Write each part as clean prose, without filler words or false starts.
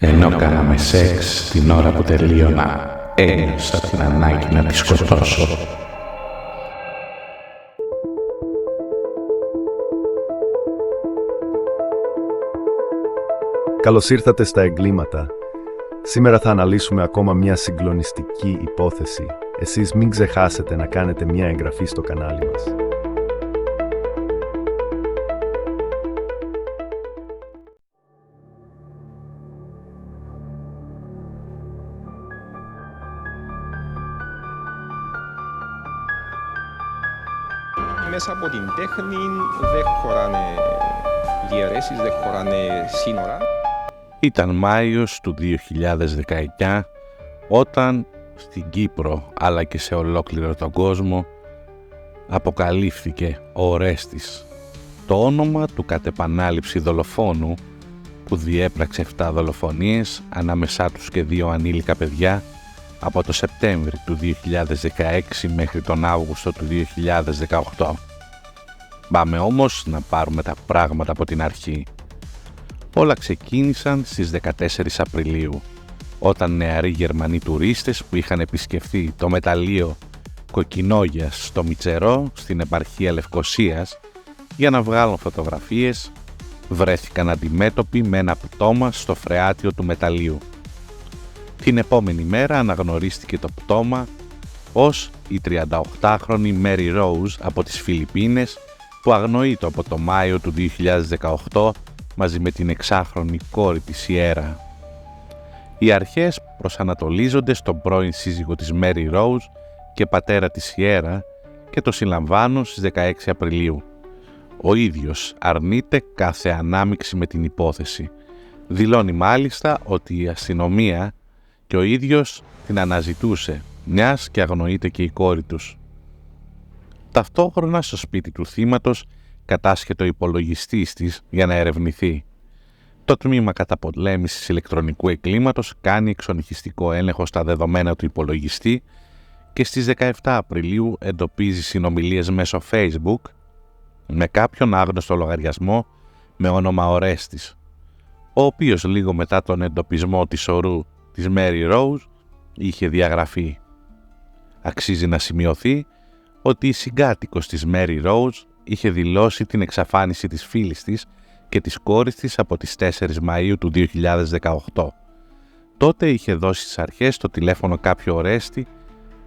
Ενώ κάναμε σεξ την ώρα που τελείωνα, ένιωσα την ανάγκη να τη σκοτώσω. Καλώς ήρθατε στα Εγκλήματα. Σήμερα θα αναλύσουμε ακόμα μια συγκλονιστική υπόθεση. Εσείς μην ξεχάσετε να κάνετε μια εγγραφή στο κανάλι μας. Μέσα από την τέχνη δεν χωράνε διαιρέσεις, δεν χωράνε σύνορα. Ήταν Μάιος του 2019 όταν στην Κύπρο αλλά και σε ολόκληρο τον κόσμο αποκαλύφθηκε ο Ορέστης, το όνομα του κατ' επανάληψη δολοφόνου που διέπραξε 7 δολοφονίες, ανάμεσά τους και 2 ανήλικα παιδιά, από το Σεπτέμβρη του 2016 μέχρι τον Αύγουστο του 2018. Πάμε όμως να πάρουμε τα πράγματα από την αρχή. Όλα ξεκίνησαν στις 14 Απριλίου, όταν νεαροί Γερμανοί τουρίστες που είχαν επισκεφθεί το μεταλλείο Κοκκινόγιας στο Μητσερό, στην επαρχία Λευκωσίας, για να βγάλουν φωτογραφίες, βρέθηκαν αντιμέτωποι με ένα πτώμα στο φρεάτιο του μεταλλείου. Την επόμενη μέρα αναγνωρίστηκε το πτώμα ως η 38χρονη Μέρι Ρόουζ από τις Φιλιππίνες, που αγνοείτο από το Μάιο του 2018 μαζί με την 6χρονη κόρη της Σιέρα. Οι αρχές προσανατολίζονται στον πρώην σύζυγο της Μέρι Ρόουζ και πατέρα της Σιέρα και το συλλαμβάνουν στις 16 Απριλίου. Ο ίδιος αρνείται κάθε ανάμειξη με την υπόθεση. Δηλώνει μάλιστα ότι η αστυνομία και ο ίδιος την αναζητούσε, μιας και αγνοείται και η κόρη τους. Ταυτόχρονα στο σπίτι του θύματος κατάσχεται ο υπολογιστής της για να ερευνηθεί. Το τμήμα καταπολέμησης ηλεκτρονικού εγκλήματος κάνει εξονυχιστικό έλεγχο στα δεδομένα του υπολογιστή και στις 17 Απριλίου εντοπίζει συνομιλίες μέσω Facebook με κάποιον άγνωστο λογαριασμό με όνομα Ορέστης, ο οποίος λίγο μετά τον εντοπισμό της ορού της Μέρι Ρόουζ είχε διαγραφεί. Αξίζει να σημειωθεί ότι η συγκάτοικος της Μέρι Ρόουζ είχε δηλώσει την εξαφάνιση της φίλης της και της κόρης της από τις 4 Μαΐου του 2018. Τότε είχε δώσει στις αρχές το τηλέφωνο κάποιο Ορέστη,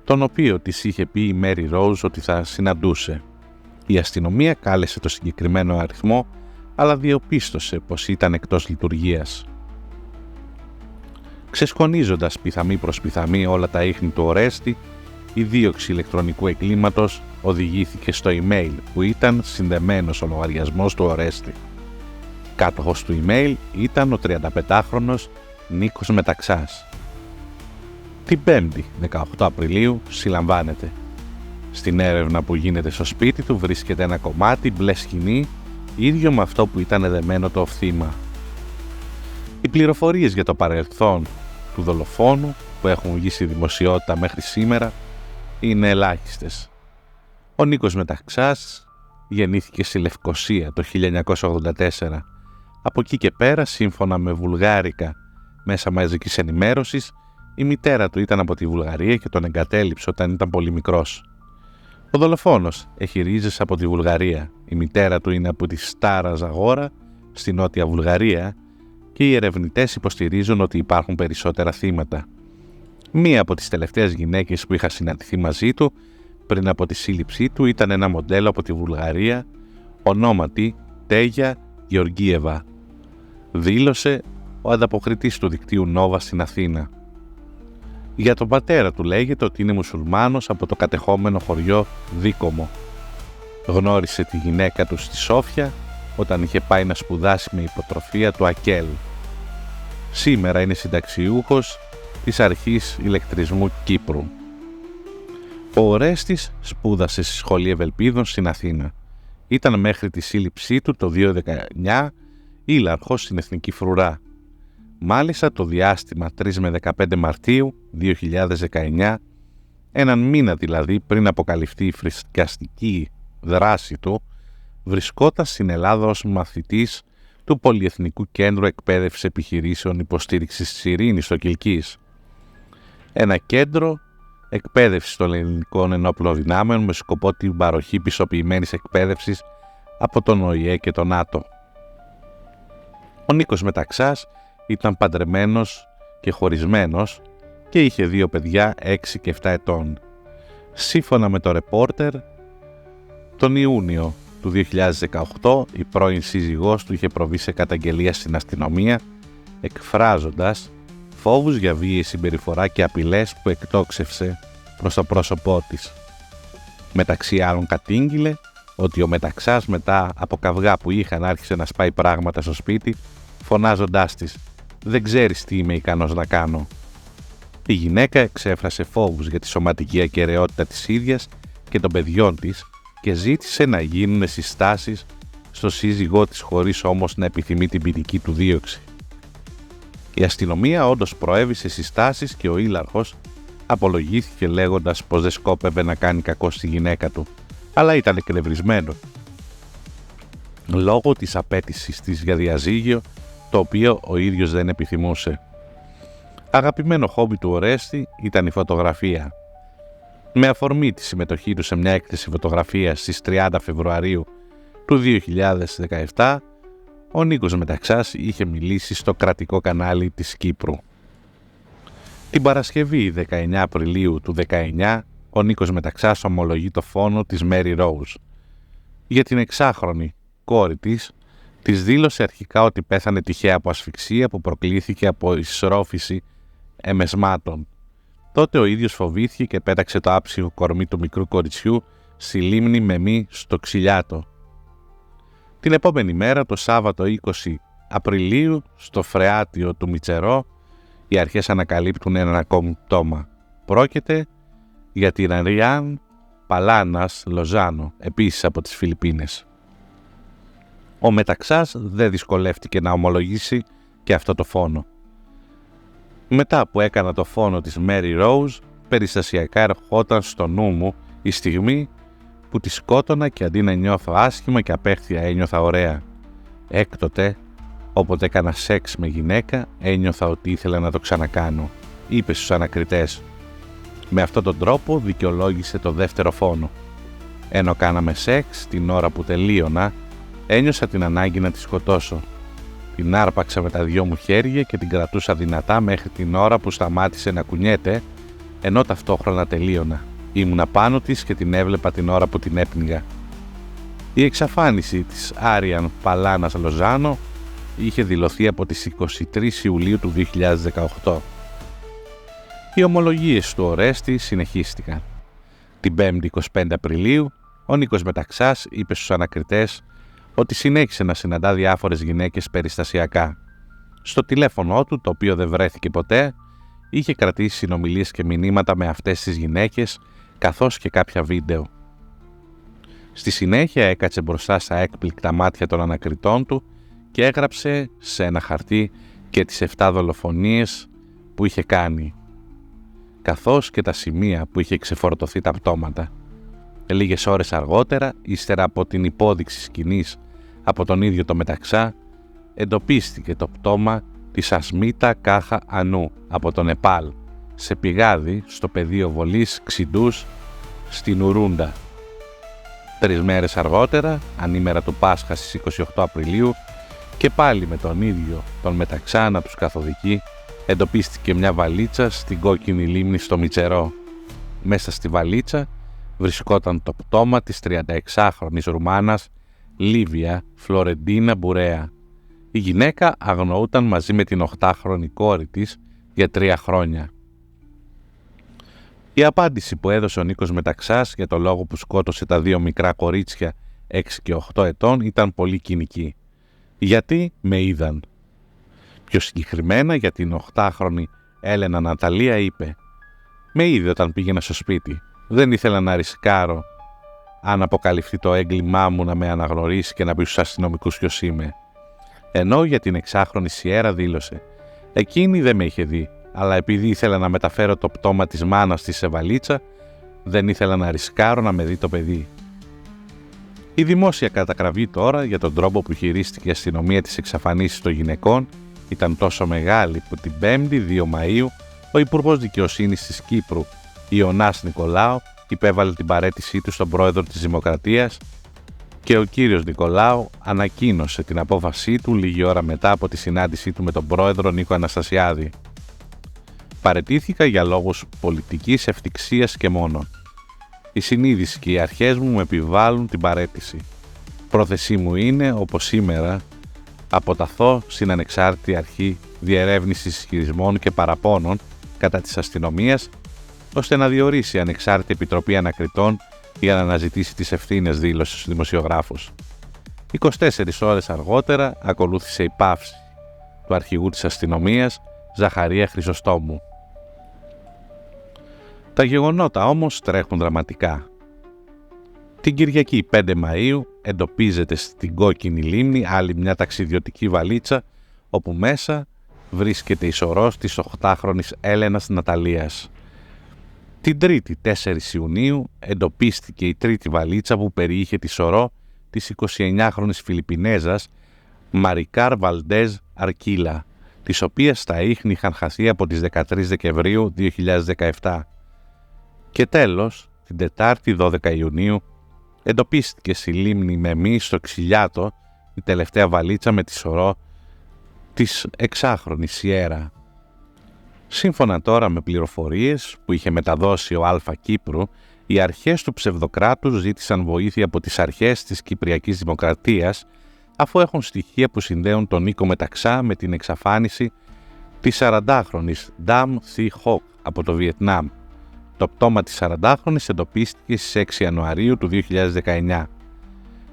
τον οποίο της είχε πει η Μέρι Ρόουζ ότι θα συναντούσε. Η αστυνομία κάλεσε το συγκεκριμένο αριθμό, αλλά διοπίστωσε πως ήταν εκτός λειτουργίας. Ξεσκονίζοντας πιθαμή προς πιθαμή όλα τα ίχνη του Ορέστη, η δίωξη ηλεκτρονικού εγκλήματος οδηγήθηκε στο email που ήταν συνδεμένος ο λογαριασμός του Ορέστη. Κάτοχος του email ήταν ο 35χρονος Νίκος Μεταξάς. Την 5η 18 Απριλίου συλλαμβάνεται. Στην έρευνα που γίνεται στο σπίτι του βρίσκεται ένα κομμάτι μπλε σκηνή, ίδιο με αυτό που ήταν δεμένο το θύμα. Οι πληροφορίες για το παρελθόν του δολοφόνου που έχουν βγει στη δημοσιότητα μέχρι σήμερα είναι ελάχιστες. Ο Νίκος Μεταξάς γεννήθηκε στη Λευκωσία το 1984. Από εκεί και πέρα, σύμφωνα με βουλγάρικα μέσα μαζικής ενημέρωσης, η μητέρα του ήταν από τη Βουλγαρία και τον εγκατέλειψε όταν ήταν πολύ μικρός. Ο δολοφόνος έχει ρίζες από τη Βουλγαρία. Η μητέρα του είναι από τη Στάρα Ζαγόρα στη Νότια Βουλγαρία και οι ερευνητές υποστηρίζουν ότι υπάρχουν περισσότερα θύματα. Μία από τις τελευταίες γυναίκες που είχα συναντηθεί μαζί του πριν από τη σύλληψή του ήταν ένα μοντέλο από τη Βουλγαρία, ονόματι Τέγια Γεωργίεβα, δήλωσε ο ανταποκριτής του δικτύου Νόβα στην Αθήνα. Για τον πατέρα του λέγεται ότι είναι μουσουλμάνος από το κατεχόμενο χωριό Δίκομο. Γνώρισε τη γυναίκα του στη Σόφια όταν είχε πάει να σπουδάσει με υποτροφία του ΑΚΕΛ. Σήμερα είναι συνταξιούχος της Αρχής Ηλεκτρισμού Κύπρου. Ο Ορέστης σπούδασε στη Σχολή Ευελπίδων στην Αθήνα. Ήταν μέχρι τη σύλληψή του το 2019 ήλαρχος στην Εθνική Φρουρά. Μάλιστα το διάστημα 3 με 15 Μαρτίου 2019, έναν μήνα δηλαδή πριν αποκαλυφθεί η φρικιαστική δράση του, βρισκόταν στην Ελλάδα ως μαθητής του Πολυεθνικού Κέντρου Εκπαίδευσης Επιχειρήσεων Υποστήριξης της Ειρήνης στο Κιλκής. Ένα κέντρο εκπαίδευσης των ελληνικών ενόπλων δυνάμεων με σκοπό την παροχή πιστοποιημένης εκπαίδευσης από τον ΟΗΕ και τον ΝΑΤΟ. Ο Νίκος Μεταξάς ήταν παντρεμένος και χωρισμένος και είχε 2 παιδιά 6 και 7 ετών. Σύμφωνα με το ρεπόρτερ, τον Ιούνιο του 2018 η πρώην σύζυγός του είχε προβεί σε καταγγελία στην αστυνομία, εκφράζοντας φόβους για βίαιη συμπεριφορά και απειλές που εκτόξευσε προς το πρόσωπό της. Μεταξύ άλλων κατήγγειλε ότι ο Μεταξάς μετά από καυγά που είχαν άρχισε να σπάει πράγματα στο σπίτι, φωνάζοντάς της «Δεν ξέρεις τι είμαι ικανός να κάνω». Η γυναίκα εξέφρασε φόβους για τη σωματική ακεραιότητα της ίδιας και των παιδιών της και ζήτησε να γίνουν συστάσεις στο σύζυγό της χωρίς όμως να επιθυμεί την ποινική του δίωξη. Η αστυνομία όντως προέβησε συστάσεις και ο ήλαρχος απολογήθηκε λέγοντας πως δεν σκόπευε να κάνει κακό στη γυναίκα του, αλλά ήταν εκνευρισμένο λόγω της απέτησης της για διαζύγιο, το οποίο ο ίδιος δεν επιθυμούσε. Αγαπημένο χόμπι του Ορέστη ήταν η φωτογραφία. Με αφορμή τη συμμετοχή του σε μια έκθεση φωτογραφίας στις 30 Φεβρουαρίου του 2017, ο Νίκος Μεταξάς είχε μιλήσει στο κρατικό κανάλι της Κύπρου. Την Παρασκευή 19 Απριλίου του 19, ο Νίκος Μεταξάς ομολογεί το φόνο της Μέρι Ρόουζ. Για την 6χρονη κόρη της δήλωσε αρχικά ότι πέθανε τυχαία από ασφυξία που προκλήθηκε από ισρόφηση εμεσμάτων. Τότε ο ίδιος φοβήθηκε και πέταξε το άψυχο κορμί του μικρού κοριτσιού στη λίμνη Μεμή στο Ξυλιάτο. Την επόμενη μέρα, το Σάββατο 20 Απριλίου, στο φρεάτιο του Μητσερό, οι αρχές ανακαλύπτουν έναν ακόμη πτώμα. Πρόκειται για την Αριάν Παλάνας Λοζάνο, επίσης από τις Φιλιππίνες. Ο Μεταξάς δεν δυσκολεύτηκε να ομολογήσει και αυτό το φόνο. Μετά που έκανα το φόνο της Μέρι Ρόουζ, περιστασιακά ερχόταν στο νου μου η στιγμή που τη σκότωνα και αντί να νιώθω άσχημα και απέχθεια ένιωθα ωραία. Έκτοτε, όποτε έκανα σεξ με γυναίκα, ένιωθα ότι ήθελα να το ξανακάνω, είπε στους ανακριτές. Με αυτόν τον τρόπο δικαιολόγησε το δεύτερο φόνο. Ενώ κάναμε σεξ, την ώρα που τελείωνα, ένιωσα την ανάγκη να τη σκοτώσω. Την άρπαξα με τα 2 μου χέρια και την κρατούσα δυνατά μέχρι την ώρα που σταμάτησε να κουνιέται, ενώ ταυτόχρονα τελείωνα. Ήμουνα πάνω της και την έβλεπα την ώρα που την έπνιγα. Η εξαφάνιση της Άριαν Παλάνας Λοζάνο είχε δηλωθεί από τις 23 Ιουλίου του 2018. Οι ομολογίες του Ορέστη συνεχίστηκαν. Την 5η 25 Απριλίου, ο Νίκος Μεταξάς είπε στους ανακριτές ότι συνέχισε να συναντά διάφορες γυναίκες περιστασιακά. Στο τηλέφωνο του, το οποίο δεν βρέθηκε ποτέ, είχε κρατήσει συνομιλίες και μηνύματα με αυτές τις γυναίκες, καθώς και κάποια βίντεο. Στη συνέχεια έκατσε μπροστά στα έκπληκτα μάτια των ανακριτών του και έγραψε σε ένα χαρτί και τις 7 δολοφονίες που είχε κάνει, καθώς και τα σημεία που είχε ξεφορτωθεί τα πτώματα. Λίγες ώρες αργότερα, ύστερα από την υπόδειξη σκηνής από τον ίδιο το Μεταξά, εντοπίστηκε το πτώμα της Ασμίτα Κάχα Ανού από το Νεπάλ, σε πηγάδι στο πεδίο βολής Ξιντούς στην Ουρούντα. 3 μέρες αργότερα, ανήμερα του Πάσχα στις 28 Απριλίου, και πάλι με τον ίδιο τον Μεταξά να τους καθοδηγεί, εντοπίστηκε μια βαλίτσα στην Κόκκινη Λίμνη στο Μητσερό. Μέσα στη βαλίτσα βρισκόταν το πτώμα της 36χρονης Ρουμάνας Λίβια Φλωρεντίνα Μπουρέα. Η γυναίκα αγνοούταν μαζί με την 8χρονη κόρη της για 3 χρόνια. Η απάντηση που έδωσε ο Νίκος Μεταξάς για το λόγο που σκότωσε τα 2 μικρά κορίτσια 6 και 8 ετών ήταν πολύ κοινική. Γιατί με είδαν. Πιο συγκεκριμένα για την 8χρονη Έλενα Ναταλία είπε «Με είδε όταν πήγαινα στο σπίτι. Δεν ήθελα να ρισκάρω αν αποκαλυφθεί το έγκλημά μου να με αναγνωρίσει και να πει στους αστυνομικούς ποιος είμαι». Ενώ για την 6χρονη Σιέρα δήλωσε «Εκείνη δεν με είχε δει, αλλά επειδή ήθελα να μεταφέρω το πτώμα της μάνας της σε βαλίτσα, δεν ήθελα να ρισκάρω να με δει το παιδί». Η δημόσια κατακραυγή τώρα για τον τρόπο που χειρίστηκε η αστυνομία τις εξαφανίσεις των γυναικών ήταν τόσο μεγάλη που την 5η 2 Μαΐου ο Υπουργός Δικαιοσύνης της Κύπρου, Ιωνάς Νικολάου, υπέβαλε την παραίτησή του στον πρόεδρο της Δημοκρατίας και ο κύριος Νικολάου ανακοίνωσε την απόφασή του λίγη ώρα μετά από τη συνάντησή του με τον πρόεδρο Νίκο Αναστασιάδη. Παραιτήθηκα για λόγους πολιτικής ευτυχίας και μόνο. Η συνείδηση και οι αρχές μου επιβάλλουν την παραίτηση. Πρόθεσή μου είναι, όπως σήμερα, αποταθώ στην ανεξάρτητη αρχή διερεύνησης ισχυρισμών και παραπώνων κατά της αστυνομίας, ώστε να διορίσει ανεξάρτητη επιτροπή ανακριτών για να αναζητήσει τις ευθύνες, δήλωσε στους δημοσιογράφους. 24 ώρες αργότερα ακολούθησε η πάυση του αρχηγού της αστυνομίας, Ζαχαρία Χρυσοστόμου. Τα γεγονότα όμως τρέχουν δραματικά. Την Κυριακή 5 Μαΐου εντοπίζεται στην Κόκκινη Λίμνη άλλη μια ταξιδιωτική βαλίτσα, όπου μέσα βρίσκεται η σωρός της 8χρονης Έλενας Ναταλίας. Την Τρίτη 4 Ιουνίου εντοπίστηκε η τρίτη βαλίτσα που περιείχε τη σωρό της 29χρονης Φιλιππινέζας Μαρικάρ Βαλντέζ Αρκίλα, της οποίας τα ίχνη είχαν χαθεί από τις 13 Δεκεμβρίου 2017. Και τέλος, την Τετάρτη 12 Ιουνίου εντοπίστηκε στη λίμνη Μεμή στο Ξυλιάτο η τελευταία βαλίτσα με τη σωρό της 6χρονης Σιέρα. Σύμφωνα τώρα με πληροφορίες που είχε μεταδώσει ο Αλφα Κύπρου, οι αρχές του ψευδοκράτους ζήτησαν βοήθεια από τις αρχές της Κυπριακής Δημοκρατίας, αφού έχουν στοιχεία που συνδέουν τον Νίκο Μεταξά με την εξαφάνιση της 40χρονης Ντάμ Θι Χοκ από το Βιετνάμ. Το πτώμα της 40χρονης εντοπίστηκε στις 6 Ιανουαρίου του 2019.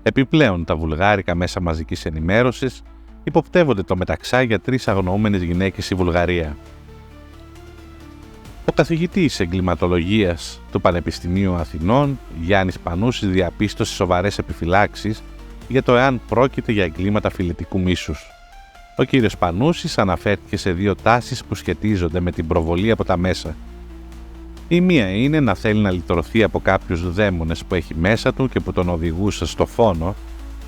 Επιπλέον, τα βουλγάρικα μέσα μαζικής ενημέρωσης υποπτεύονται το Μεταξά για 3 αγνοούμενες γυναίκες στη Βουλγαρία. Ο καθηγητής εγκληματολογίας του Πανεπιστημίου Αθηνών, Γιάννης Πανούσης, διαπίστωσε σοβαρές επιφυλάξεις για το εάν πρόκειται για εγκλήματα φυλετικού μίσους. Ο κύριος Πανούσης αναφέρθηκε σε 2 τάσεις που σχετίζονται με την προβολή από τα μέσα. Η μία είναι να θέλει να λυτρωθεί από κάποιους δαίμονες που έχει μέσα του και που τον οδηγούσαν στο φόνο,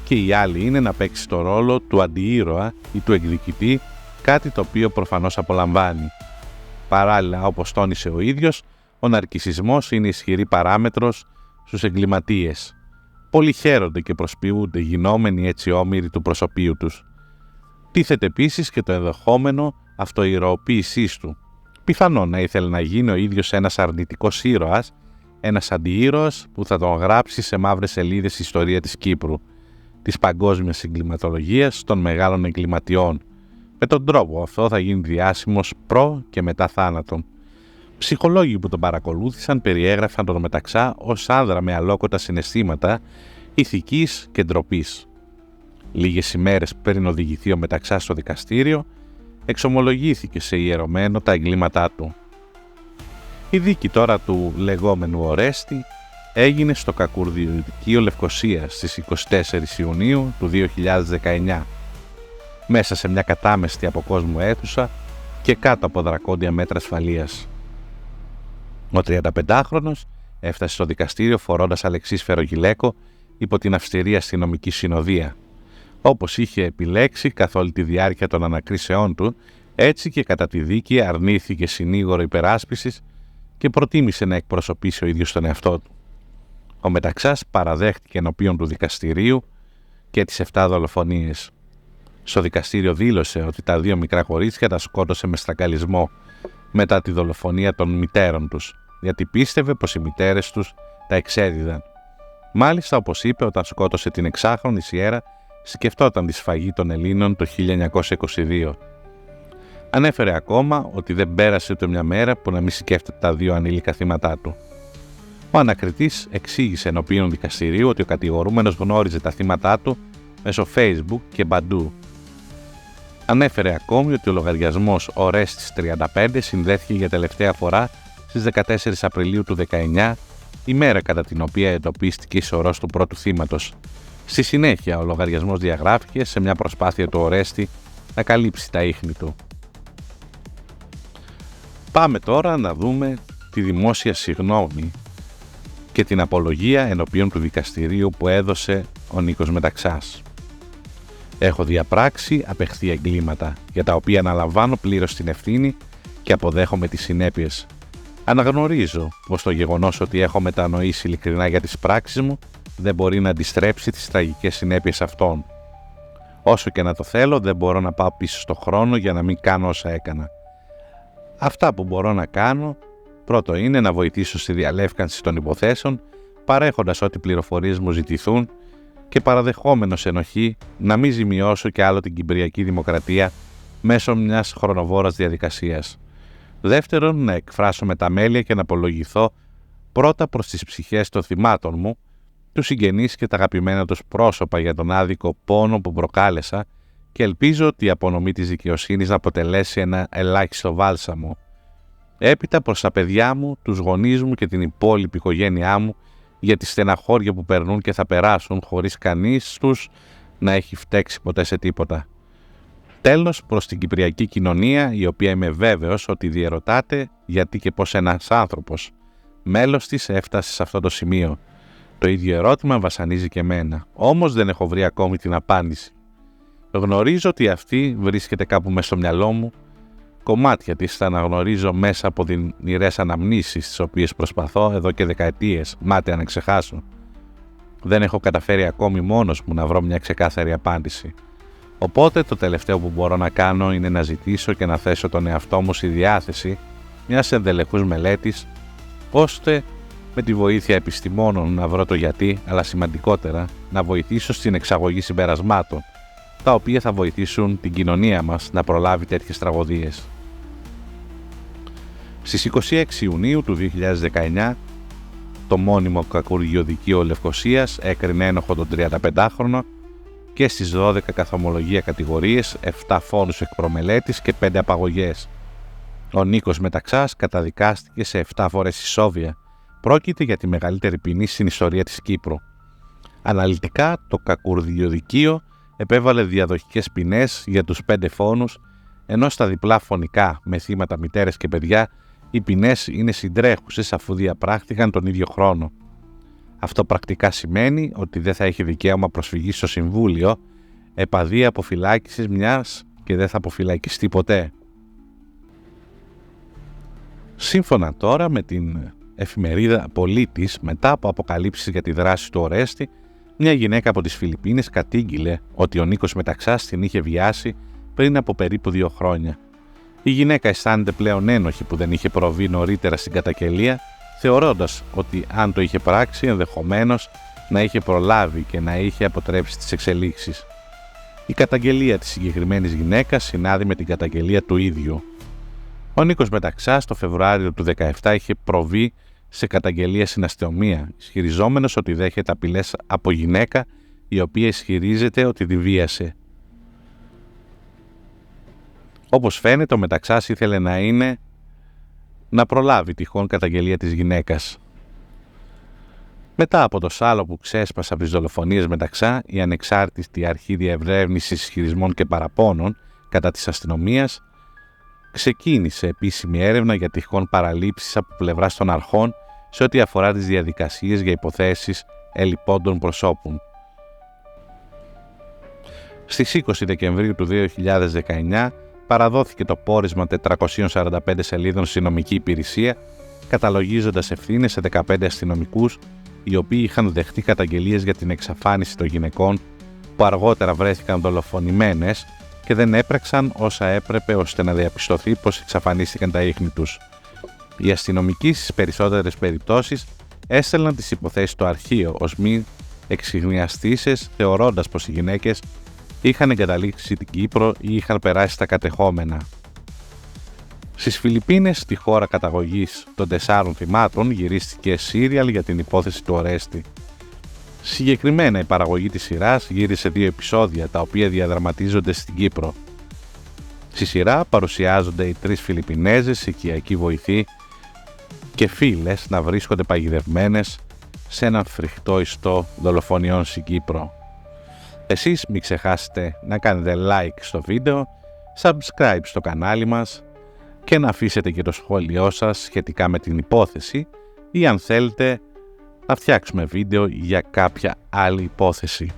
και η άλλη είναι να παίξει το ρόλο του αντιήρωα ή του εκδικητή, κάτι το οποίο προφανώς απολαμβάνει. Παράλληλα, όπως τόνισε ο ίδιος, ο ναρκισσισμός είναι ισχυρή παράμετρος στους εγκληματίες. Πολλοί χαίρονται και προσποιούνται γινόμενοι έτσι όμοιροι του προσωπείου τους. Τίθεται επίσης και το ενδεχόμενο αυτοηρωοποίησής του. Πιθανόν να ήθελε να γίνει ο ίδιος ένας αρνητικός ήρωας, ένας αντιήρωας που θα τον γράψει σε μαύρες σελίδες η ιστορία της Κύπρου, της παγκόσμιας εγκληματολογίας των μεγάλων εγκληματιών. Με τον τρόπο αυτό θα γίνει διάσημος προ και μετά θάνατον. Ψυχολόγοι που τον παρακολούθησαν περιέγραφαν τον Μεταξά ως άνδρα με αλόκοτα συναισθήματα, ηθικής και ντροπής. Λίγες ημέρες πριν οδηγηθεί ο Μεταξά στο δικαστήριο, εξομολογήθηκε σε ιερωμένο τα εγκλήματά του. Η δίκη τώρα του λεγόμενου Ορέστη έγινε στο Κακουρδικείο Λευκωσίας στις 24 Ιουνίου του 2019, μέσα σε μια κατάμεστη από κόσμο αίθουσα και κάτω από δρακόντια μέτρα ασφαλείας. Ο 35χρονος έφτασε στο δικαστήριο φορώντας αλεξίσφαιρο γυλαίκο υπό την αυστηρή αστυνομική συνοδεία. Όπως είχε επιλέξει καθ' όλη τη διάρκεια των ανακρίσεών του, έτσι και κατά τη δίκη αρνήθηκε συνήγορο υπεράσπισης και προτίμησε να εκπροσωπήσει ο ίδιος τον εαυτό του. Ο Μεταξάς παραδέχτηκε ενώπιον του δικαστηρίου και τις 7 δολοφονίες. Στο δικαστήριο δήλωσε ότι τα 2 μικρά κορίτσια τα σκότωσε με στραγγαλισμό μετά τη δολοφονία των μητέρων τους, γιατί πίστευε πως οι μητέρες τους τα εξέδιδαν. Μάλιστα, όπως είπε, όταν σκότωσε την 6χρονη Σιέρα, σκεφτόταν τη σφαγή των Ελλήνων το 1922. Ανέφερε ακόμα ότι δεν πέρασε ούτε μια μέρα που να μην σκέφτεται τα 2 ανήλικα θύματά του. Ο ανακριτής εξήγησε ενώπιον δικαστηρίου ότι ο κατηγορούμενος γνώριζε τα θύματά του μέσω Facebook και Μπαντού. Ανέφερε ακόμη ότι ο λογαριασμός Ορέστης 35 συνδέθηκε για τελευταία φορά στις 14 Απριλίου του 19, ημέρα κατά την οποία εντοπίστηκε η σωρός του πρώτου θύματος. Στη συνέχεια, ο λογαριασμός διαγράφηκε σε μια προσπάθεια του Ορέστη να καλύψει τα ίχνη του. Πάμε τώρα να δούμε τη δημόσια συγγνώμη και την απολογία ενώπιον του δικαστηρίου που έδωσε ο Νίκος Μεταξάς. Έχω διαπράξει απεχθή εγκλήματα, για τα οποία αναλαμβάνω πλήρως την ευθύνη και αποδέχομαι τις συνέπειες. Αναγνωρίζω πως το γεγονός ότι έχω μετανοήσει ειλικρινά για τις πράξεις μου δεν μπορεί να αντιστρέψει τις τραγικές συνέπειες αυτών. Όσο και να το θέλω, δεν μπορώ να πάω πίσω στο χρόνο για να μην κάνω όσα έκανα. Αυτά που μπορώ να κάνω, πρώτο είναι να βοηθήσω στη διαλεύκανση των υποθέσεων, παρέχοντας ό,τι πληροφορίες μου ζητηθούν και παραδεχόμενος ενοχή να μην ζημιώσω κι άλλο την Κυπριακή Δημοκρατία μέσω μιας χρονοβόρας διαδικασίας. Δεύτερον, να εκφράσω μεταμέλεια και να απολογηθώ πρώτα προς τις ψυχές των θυμάτων μου, τους συγγενείς και τα αγαπημένα τους πρόσωπα για τον άδικο πόνο που προκάλεσα και ελπίζω ότι η απονομή της δικαιοσύνης να αποτελέσει ένα ελάχιστο βάλσαμο. Έπειτα προς τα παιδιά μου, τους γονείς μου και την υπόλοιπη οικογένειά μου για τη στεναχώρια που περνούν και θα περάσουν χωρίς κανείς τους να έχει φταίξει ποτέ σε τίποτα. Τέλος, προς την κυπριακή κοινωνία, η οποία είμαι βέβαιος ότι διερωτάται γιατί και πώς ένας άνθρωπος, μέλος της, έφτασε σε αυτό το σημείο. Το ίδιο ερώτημα βασανίζει και εμένα, όμως δεν έχω βρει ακόμη την απάντηση. Γνωρίζω ότι αυτή βρίσκεται κάπου μέσα στο μυαλό μου, κομμάτια της θα αναγνωρίζω μέσα από δυνηρές αναμνήσεις, τις οποίες προσπαθώ εδώ και δεκαετίες μάταια να ξεχάσω. Δεν έχω καταφέρει ακόμη μόνος μου να βρω μια ξεκάθαρη απάντηση. Οπότε το τελευταίο που μπορώ να κάνω είναι να ζητήσω και να θέσω τον εαυτό μου στη διάθεση μιας ενδελεχούς μελέτης, ώστε με τη βοήθεια επιστημόνων να βρω το γιατί, αλλά σημαντικότερα να βοηθήσω στην εξαγωγή συμπερασμάτων, τα οποία θα βοηθήσουν την κοινωνία μας να προλάβει τέτοιες τραγωδίες. Στις 26 Ιουνίου του 2019, το μόνιμο κακουργιοδικείο Λευκωσίας έκρινε ένοχο τον 35χρονο και στις 12 καθομολογία κατηγορίες, 7 φόνους εκπρομελέτης και 5 απαγωγές. Ο Νίκος Μεταξάς καταδικάστηκε σε 7 φορές ισόβια. Πρόκειται για τη μεγαλύτερη ποινή στην ιστορία της Κύπρου. Αναλυτικά, το κακουργιοδικείο επέβαλε διαδοχικές ποινές για τους 5 φόνους, ενώ στα διπλά φονικά με θύματα μητέρες και παιδιά οι ποινές είναι συντρέχουσες αφού διαπράχθηκαν τον ίδιο χρόνο. Αυτό πρακτικά σημαίνει ότι δεν θα έχει δικαίωμα προσφυγής στο Συμβούλιο επαδεία αποφυλάκησης μιας και δεν θα αποφυλακιστεί ποτέ. Σύμφωνα τώρα με την εφημερίδα Πολίτης, μετά από αποκαλύψεις για τη δράση του Ορέστη, μια γυναίκα από τις Φιλιππίνες κατήγγειλε ότι ο Νίκος Μεταξάς την είχε βιάσει πριν από περίπου 2 χρόνια. Η γυναίκα αισθάνεται πλέον ένοχη που δεν είχε προβεί νωρίτερα στην καταγγελία, θεωρώντας ότι αν το είχε πράξει ενδεχομένως να είχε προλάβει και να είχε αποτρέψει τις εξελίξεις. Η καταγγελία της συγκεκριμένης γυναίκας συνάδει με την καταγγελία του ίδιου. Ο Νίκος Μεταξάς το Φεβρουάριο του 2017 είχε προβεί σε καταγγελία στην αστυνομία, ισχυριζόμενος ότι δέχεται απειλές από γυναίκα η οποία ισχυρίζεται ότι τη βίασε. Όπως φαίνεται, ο Μεταξάς ήθελε να προλάβει τυχόν καταγγελία της γυναίκας. Μετά από το σάλο που ξέσπασε από τις δολοφονίες Μεταξά, η ανεξάρτητη αρχή διερεύνησης ισχυρισμών και παραπώνων κατά της αστυνομίας ξεκίνησε επίσημη έρευνα για τυχόν παραλήψεις από πλευράς των αρχών σε ό,τι αφορά τις διαδικασίες για υποθέσεις ελιπόντων προσώπων. Στις 20 Δεκεμβρίου του 2019 παραδόθηκε το πόρισμα 445 σελίδων στη νομική υπηρεσία, καταλογίζοντας ευθύνες σε 15 αστυνομικούς, οι οποίοι είχαν δεχτεί καταγγελίες για την εξαφάνιση των γυναικών που αργότερα βρέθηκαν δολοφονημένες και δεν έπραξαν όσα έπρεπε ώστε να διαπιστωθεί πως εξαφανίστηκαν τα ίχνη τους. Οι αστυνομικοί στις περισσότερες περιπτώσεις έστελναν τις υποθέσεις στο αρχείο ως μη εξυγνιαστήσεις, θεωρώντας πως οι γυναίκες είχαν εγκαταλείψει την Κύπρο ή είχαν περάσει στα κατεχόμενα. Στις Φιλιππίνες, τη χώρα καταγωγής των 4 θυμάτων, γυρίστηκε σύριαλ για την υπόθεση του Ορέστη. Συγκεκριμένα, η παραγωγή της σειράς γύρισε 2 επεισόδια, τα οποία διαδραματίζονται στην Κύπρο. Στη σειρά παρουσιάζονται οι 3 Φιλιππινέζες, οικιακοί βοηθοί και φίλες να βρίσκονται παγιδευμένες σε έναν φρικτό ιστό δολοφονιών στην Κύπρο. Εσείς μην ξεχάσετε να κάνετε like στο βίντεο, subscribe στο κανάλι μας και να αφήσετε και το σχόλιο σας σχετικά με την υπόθεση ή αν θέλετε να φτιάξουμε βίντεο για κάποια άλλη υπόθεση.